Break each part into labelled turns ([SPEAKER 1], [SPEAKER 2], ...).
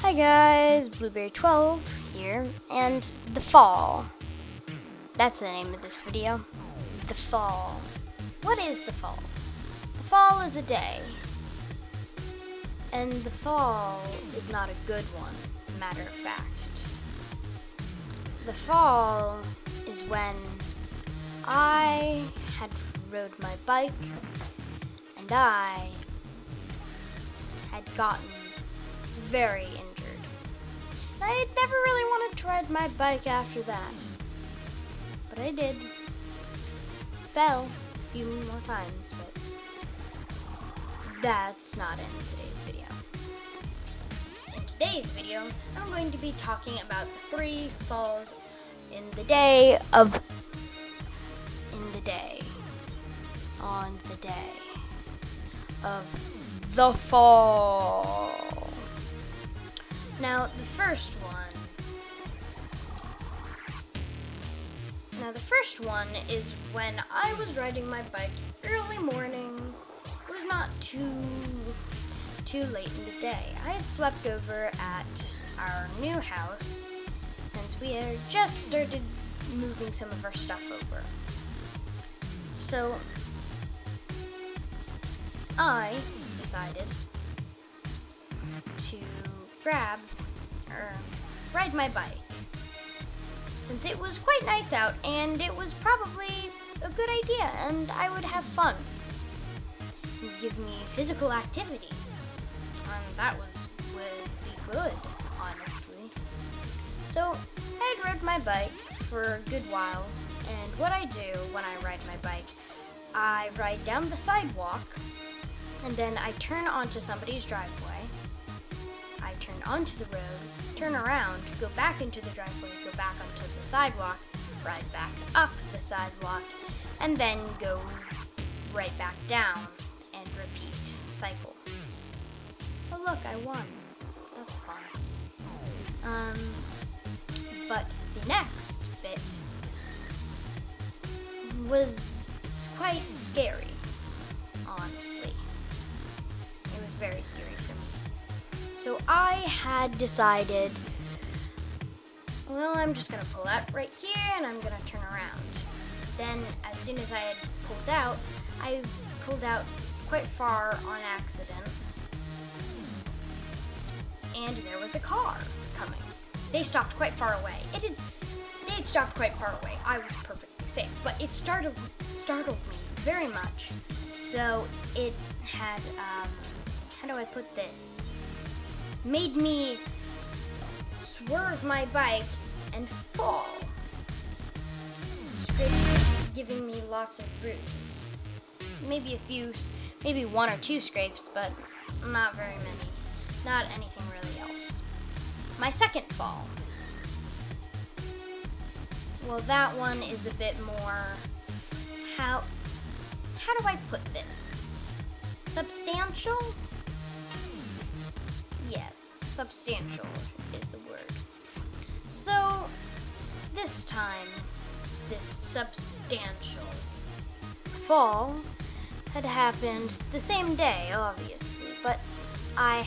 [SPEAKER 1] Hi guys, Blueberry12 here, and the fall. That's the name of this video. The fall. What is the fall? The fall is a day. And the fall is not a good one, matter of fact. The fall is when I had rode my bike and I had gotten very injured. I had never really wanted to ride my bike after that, but I did. Fell a few more times, but that's not in today's video. In today's video, I'm going to be talking about the 3 falls on the day of the fall. Now the first one is when I was riding my bike early morning. It was not too late in the day. I had slept over at our new house since we had just started moving some of our stuff over. So I decided to ride my bike, since it was quite nice out and it was probably a good idea and I would have fun. It would give me physical activity, and that would be good, honestly. So I had rode my bike for a good while, and what I do when I ride my bike, I ride down the sidewalk and then I turn onto somebody's driveway. I turn onto the road, turn around, go back into the driveway, go back onto the sidewalk, ride back up the sidewalk, and then go right back down and repeat cycle. Oh look, I won. That's fun. But the next bit was quite scary, honestly. It was very scary for me. So I had decided, well, I'm just gonna pull out right here and I'm gonna turn around. Then as soon as I had I pulled out quite far on accident, and there was a car coming. They stopped quite far away. They had stopped quite far away. I was perfectly safe, but it startled me very much. So it had, how do I put this? Made me swerve my bike and fall, giving me lots of bruises. Maybe 1 or 2 scrapes, but not very many. Not anything really else. My second fall. Well, that one is a bit more, how do I put this? Substantial? Yes, substantial is the word. So, this time, this substantial fall had happened the same day, obviously, but my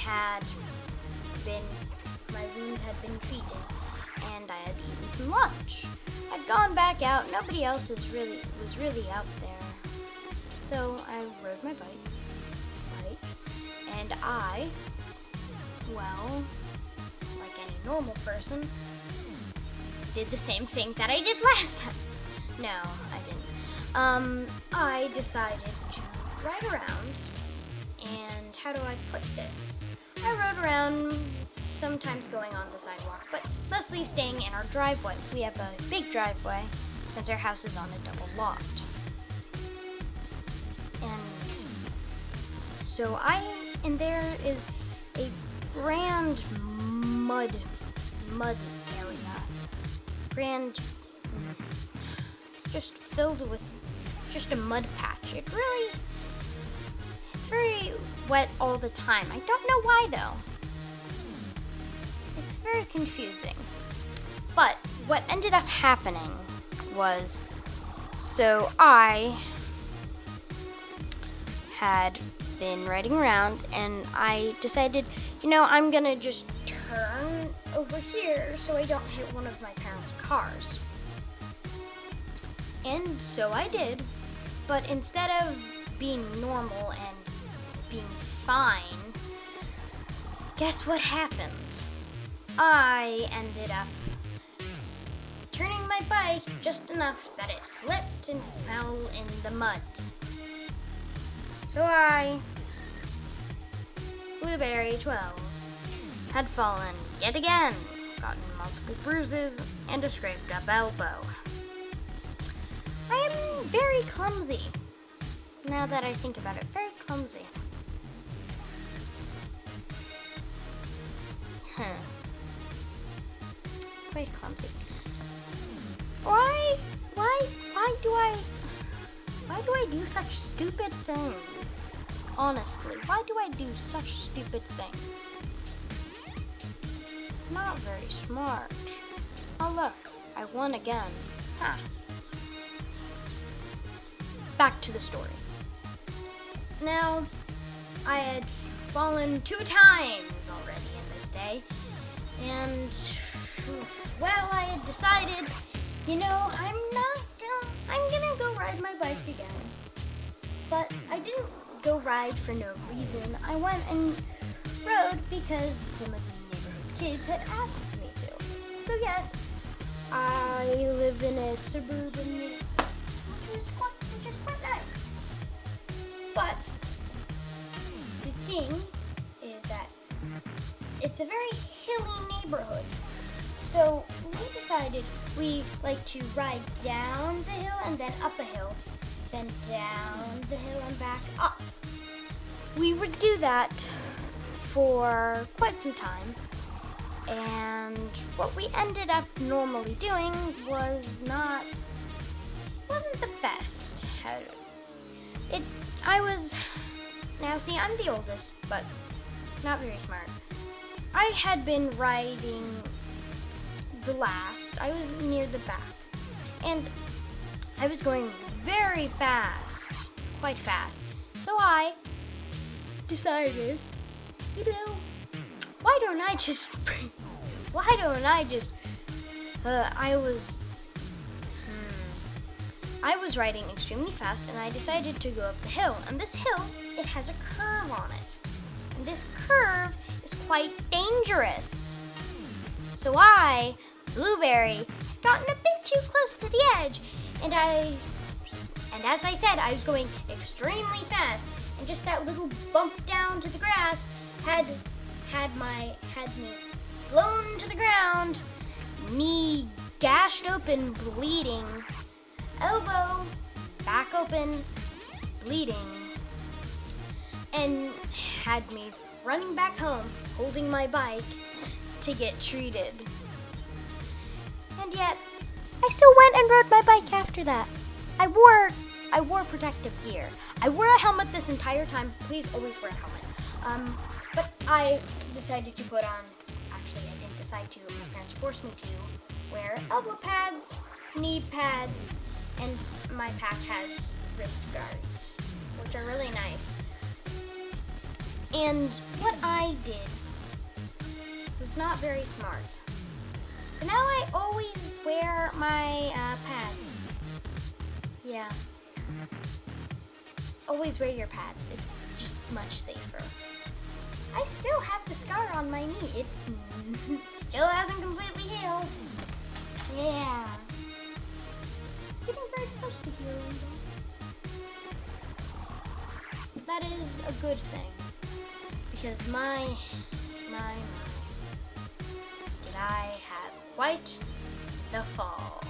[SPEAKER 1] wounds had been treated, and I had eaten some lunch. I'd gone back out, nobody else was really out there. So I rode my bike, right? And I, well, like any normal person, did the same thing that I did last time. No, I didn't. I decided to ride around, and how do I put this? I rode around, sometimes going on the sidewalk, but mostly staying in our driveway. We have a big driveway, since our house is on a double lot. And there is a grand mud area. Just filled with just a mud patch. It's very wet all the time. I don't know why though. It's very confusing. But what ended up happening was, so I had been riding around and I decided, I'm gonna just turn over here so I don't hit one of my parents' cars. And so I did, but instead of being normal and being fine, guess what happened? I ended up turning my bike just enough that it slipped and fell in the mud. So I, Blueberry 12, had fallen yet again, gotten multiple bruises, and a scraped up elbow. I am very clumsy. Now that I think about it, very clumsy. Quite clumsy. Why do I do such stupid things? Honestly, why do I do such stupid things? It's not very smart. Oh look, I won again. Huh. Back to the story. Now, I had fallen 2 times already in this day, and well, I had decided, I'm gonna go ride my bike again. But I didn't go ride for no reason. I went and rode because some of the neighborhood kids had asked me to. So yes, I live in a suburban neighborhood, which is quite nice. But the thing is that it's a very hilly neighborhood. So we decided we like to ride down the hill and then up a hill, then down the hill and back up. We would do that for quite some time, and what we ended up normally doing wasn't the best. Now see, I'm the oldest, but not very smart. I had been riding the last. I was near the back, and I was going very fast, quite fast. So I decided, I was riding extremely fast, and I decided to go up the hill. And this hill, it has a curve on it. And this curve is quite dangerous. So I, Blueberry, had gotten a bit too close to the edge, and as I said, I was going extremely fast, and just that little bump down to the grass had me blown to the ground, knee gashed open, bleeding, elbow back open, bleeding, and had me running back home, holding my bike to get treated. And yet, I still went and rode my bike after that. I wore protective gear. I wore a helmet this entire time. Please always wear a helmet. But I decided to put on, actually I didn't decide to, my parents forced me to wear elbow pads, knee pads, and my pack has wrist guards, which are really nice. And what I did was not very smart. So now I always wear my pads. Yeah. Always wear your pads. It's just much safer. I still have the scar on my knee. It still hasn't completely healed. Yeah. It's getting very close to healing. That is a good thing. Because did I have quite the fall.